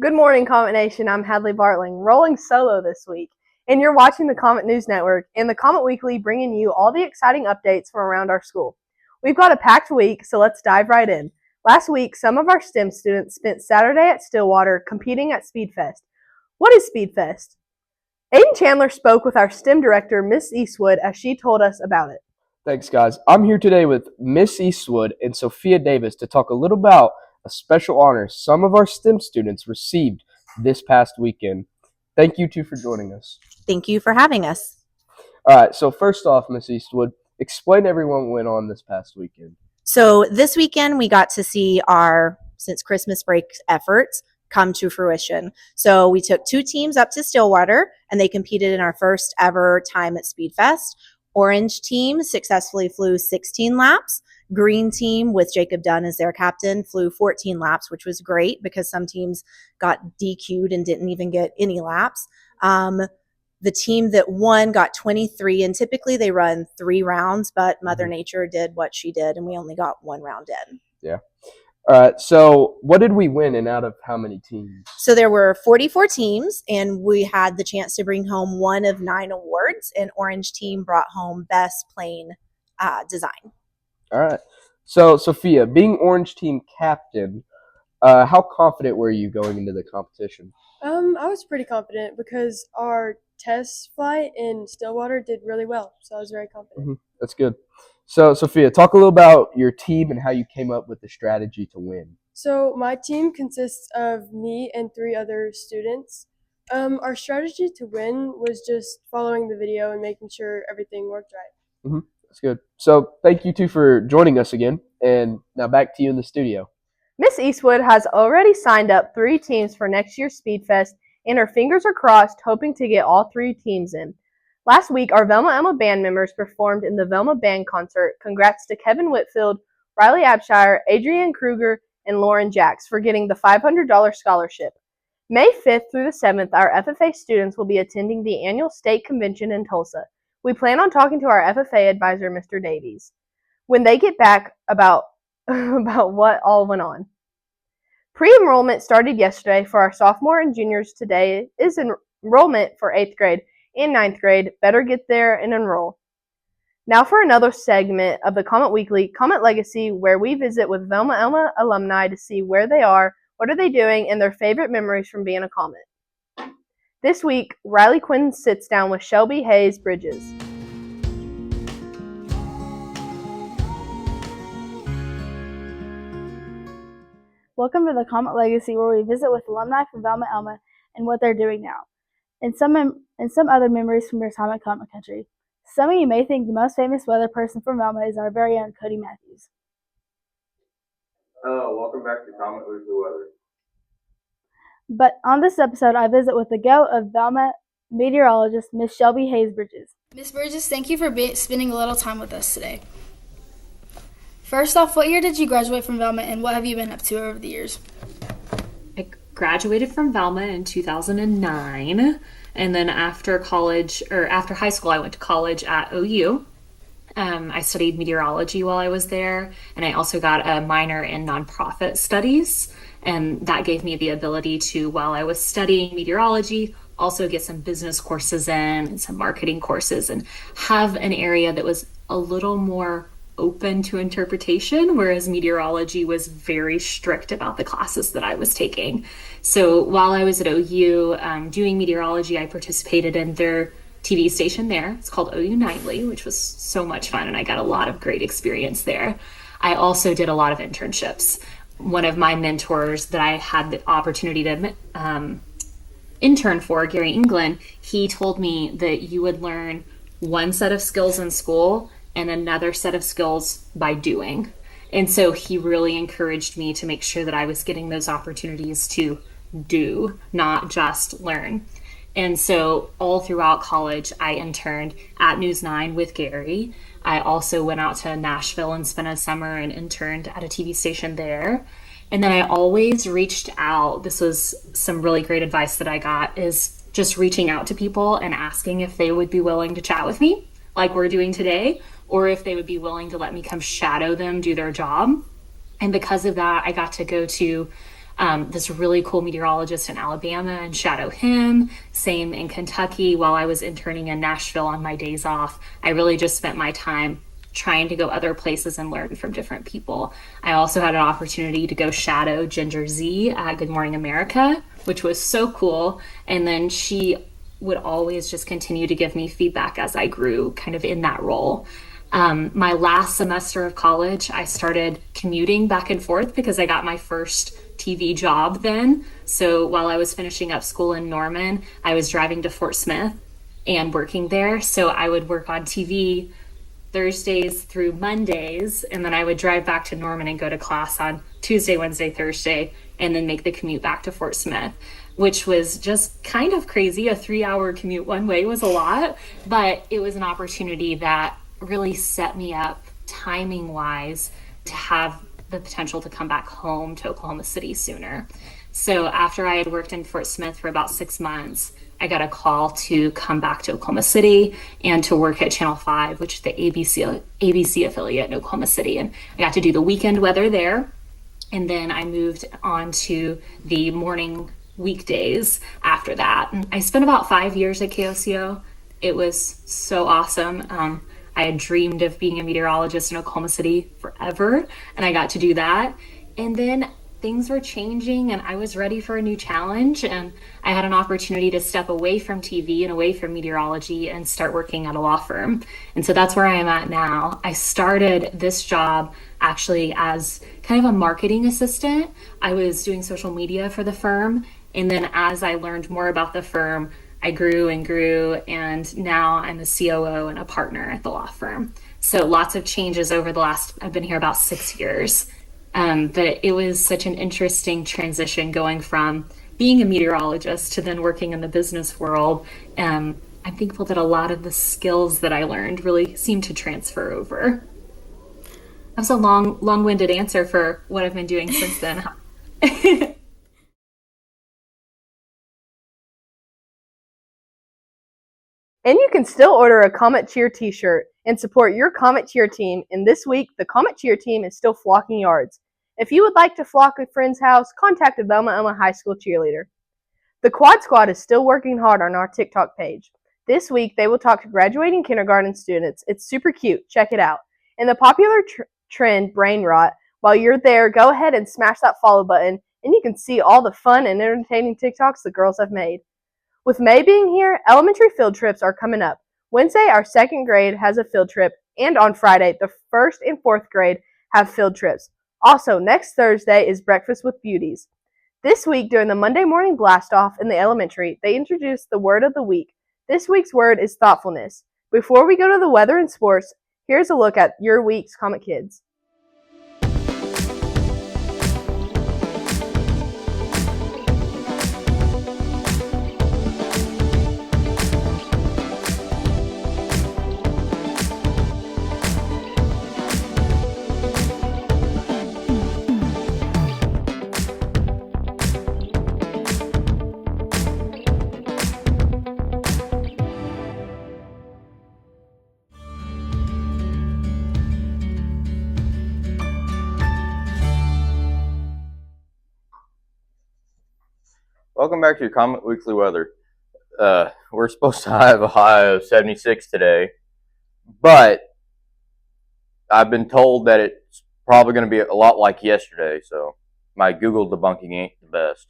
Good morning, Comet Nation. I'm Hadley Bartling, rolling solo this week. And you're watching the Comet News Network and the Comet Weekly, bringing you all the exciting updates from around our school. We've got a packed week, so let's dive right in. Last week, some of our STEM students spent Saturday at Stillwater competing at Speedfest. What is Speedfest? Aiden Chandler spoke with our STEM director, Miss Eastwood, as she told us about it. Thanks, guys. I'm here today with Miss Eastwood and Sophia Davis to talk a little about a special honor some of our STEM students received this past weekend. Thank you two for joining us. Thank you for having us. All right, so first off, Miss Eastwood, explain to everyone what went on this past weekend. So this weekend we got to see our since Christmas break efforts come to fruition. So we took 2 teams up to Stillwater and they competed in our first ever time at Speedfest. Orange team successfully flew 16 laps. Green team with Jacob Dunn as their captain flew 14 laps, which was great because some teams got DQ'd and didn't even get any laps. The team that won got 23, and typically they run 3 rounds, but Mother Nature did what she did, and we only got 1 round in. Yeah. All right, so what did we win and out of how many teams? So there were 44 teams, and we had the chance to bring home 1 of 9 awards, and Orange team brought home Best Plane Design. All right. So, Sophia, being Orange team captain, how confident were you going into the competition? I was pretty confident because our test flight in Stillwater did really well, so I was very confident. That's good. So, Sophia, talk a little about your team and how you came up with the strategy to win. So my team consists of me and 3 other students. Our strategy to win was just following the video and making sure everything worked right. That's good. So thank you two for joining us again. And now back to you in the studio. Miss Eastwood has already signed up 3 teams for next year's Speedfest, and her fingers are crossed, hoping to get all 3 teams in. Last week, our Velma Elma band members performed in the Velma Band Concert. Congrats to Kevin Whitfield, Riley Abshire, Adrienne Kruger, and Lauren Jacks for getting the $500 scholarship. May 5th through the 7th, our FFA students will be attending the annual state convention in Tulsa. We plan on talking to our FFA advisor, Mr. Davies, when they get back about what all went on. Pre-enrollment started yesterday for our sophomore and juniors. Today is enrollment for 8th grade and 9th grade. Better get there and enroll. Now for another segment of the Comet Weekly, Comet Legacy, where we visit with Velma Elma alumni to see where they are, what are they doing, and their favorite memories from being a Comet. This week, Riley Quinn sits down with Shelby Hayes Bridges. Welcome to the Comet Legacy, where we visit with alumni from Velma Elma and what they're doing now, and some other memories from their time at Comet Country. Some of you may think the most famous weather person from Velma is our very own Cody Matthews. Hello, welcome back to Comet Weekly Weather. But on this episode, I visit with the GOAT of Velma meteorologist, Miss Shelby Hayes Bridges. Miss Bridges, thank you for spending a little time with us today. First off, what year did you graduate from Velma, and what have you been up to over the years? I graduated from Velma in 2009, and then after high school, I went to college at OU. I studied meteorology while I was there, and I also got a minor in nonprofit studies, and that gave me the ability to, while I was studying meteorology, also get some business courses in and some marketing courses and have an area that was a little more open to interpretation, whereas meteorology was very strict about the classes that I was taking. So while I was at OU doing meteorology, I participated in their TV station there. It's called OU Nightly, which was so much fun, and I got a lot of great experience there. I also did a lot of internships. One of my mentors that I had the opportunity to intern for, Gary England, he told me that you would learn one set of skills in school and another set of skills by doing. And so he really encouraged me to make sure that I was getting those opportunities to do, not just learn. And so all throughout college, I interned at News 9 with Gary. I also went out to Nashville and spent a summer and interned at a TV station there. And then I always reached out. This was some really great advice that I got, is just reaching out to people and asking if they would be willing to chat with me, like we're doing today, or if they would be willing to let me come shadow them do their job. And because of that, I got to go to this really cool meteorologist in Alabama and shadow him. Same in Kentucky while I was interning in Nashville on my days off. I really just spent my time trying to go other places and learn from different people. I also had an opportunity to go shadow Ginger Z at Good Morning America, which was so cool. And then she would always just continue to give me feedback as I grew kind of in that role. My last semester of college, I started commuting back and forth because I got my first TV job then. So while I was finishing up school in Norman, I was driving to Fort Smith and working there. So I would work on TV Thursdays through Mondays, and then I would drive back to Norman and go to class on Tuesday, Wednesday, Thursday, and then make the commute back to Fort Smith, which was just kind of crazy. A 3-hour commute one way was a lot, but it was an opportunity that really set me up timing wise to have the potential to come back home to Oklahoma City sooner. So after I had worked in Fort Smith for about 6 months, I got a call to come back to Oklahoma City and to work at Channel 5, which is the ABC affiliate in Oklahoma City. And I got to do the weekend weather there. And then I moved on to the morning weekdays after that. And I spent about 5 years at KOCO. It was so awesome. I had dreamed of being a meteorologist in Oklahoma City forever, and I got to do that. And then things were changing and I was ready for a new challenge, and I had an opportunity to step away from TV and away from meteorology and start working at a law firm. And so that's where I am at now. I started this job actually as kind of a marketing assistant. I was doing social media for the firm, and then as I learned more about the firm, I grew and grew, and now I'm a COO and a partner at the law firm. So lots of changes over the last, I've been here about 6 years. But it was such an interesting transition going from being a meteorologist to then working in the business world. I'm thankful that a lot of the skills that I learned really seem to transfer over. That was a long-winded answer for what I've been doing since then. And you can still order a Comet Cheer t-shirt and support your Comet Cheer team. And this week, the Comet Cheer team is still flocking yards. If you would like to flock a friend's house, contact a Velma High School cheerleader. The Quad Squad is still working hard on our TikTok page. This week, they will talk to graduating kindergarten students. It's super cute. Check it out. And the popular trend, Brain Rot, while you're there, go ahead and smash that follow button, and you can see all the fun and entertaining TikToks the girls have made. With May being here, elementary field trips are coming up. Wednesday, our second grade has a field trip, and on Friday, the first and fourth grade have field trips. Also, next Thursday is Breakfast with Beauties. This week, during the Monday morning blast-off in the elementary, they introduced the word of the week. This week's word is thoughtfulness. Before we go to the weather and sports, here's a look at your week's Comet Kids. Welcome back to your Comet Weekly Weather. We're supposed to have a high of 76 today, but I've been told that it's probably going to be a lot like yesterday, so my Google debunking ain't the best.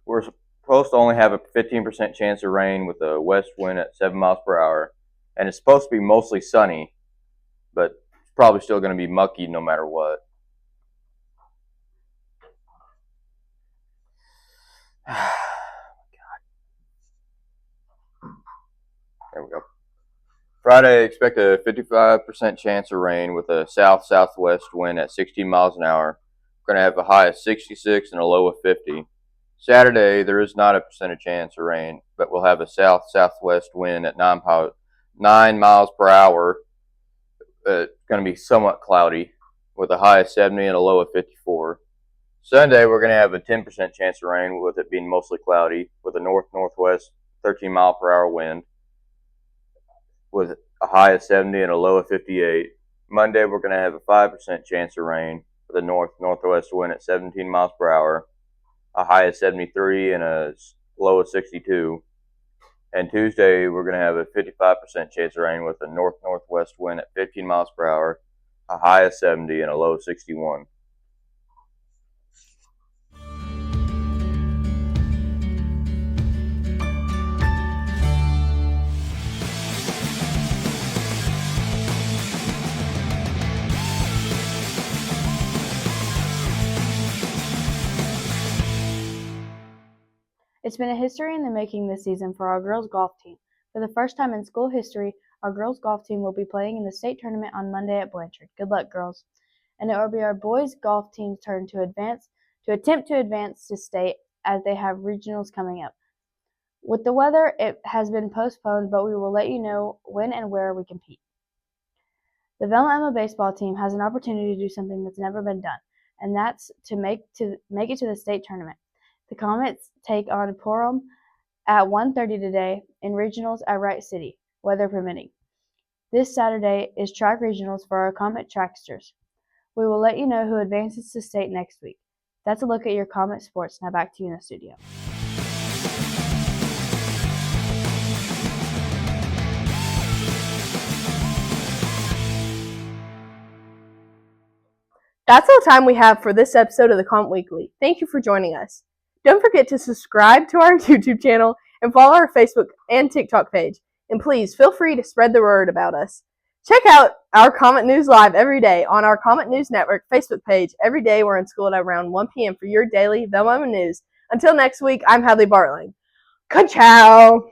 We're supposed to only have a 15% chance of rain with a west wind at 7 miles per hour, and it's supposed to be mostly sunny, but it's probably still going to be mucky no matter what. There we go. Friday, expect a 55% chance of rain with a south-southwest wind at 16 miles an hour. We're going to have a high of 66 and a low of 50. Saturday, there is not a percentage chance of rain, but we'll have a south-southwest wind at 9 miles per hour. It's going to be somewhat cloudy with a high of 70 and a low of 54. Sunday, we're going to have a 10% chance of rain with it being mostly cloudy with a north-northwest 13 mile per hour wind with a high of 70 and a low of 58. Monday, we're going to have a 5% chance of rain with a north-northwest wind at 17 miles per hour a high of 73 and a low of 62. And Tuesday, we're going to have a 55% chance of rain with a north-northwest wind at 15 miles per hour, a high of 70 and a low of 61. It's been a history in the making this season for our girls golf team. For the first time in school history, our girls golf team will be playing in the state tournament on Monday at Blanchard. Good luck, girls. And it will be our boys golf team's turn to attempt to advance to state as they have regionals coming up. With the weather, it has been postponed, but we will let you know when and where we compete. The Velma Emma baseball team has an opportunity to do something that's never been done, and that's to make it to the state tournament. The Comets take on Purim at 1:30 today in regionals at Wright City, weather permitting. This Saturday is track regionals for our Comet tracksters. We will let you know who advances to state next week. That's a look at your Comet sports. Now back to you in the studio. That's all the time we have for this episode of the Comet Weekly. Thank you for joining us. Don't forget to subscribe to our YouTube channel and follow our Facebook and TikTok page. And please feel free to spread the word about us. Check out our Comet News Live every day on our Comet News Network Facebook page. Every day we're in school at around 1 p.m. for your daily Velma news. Until next week, I'm Hadley Bartling. Ka-chow!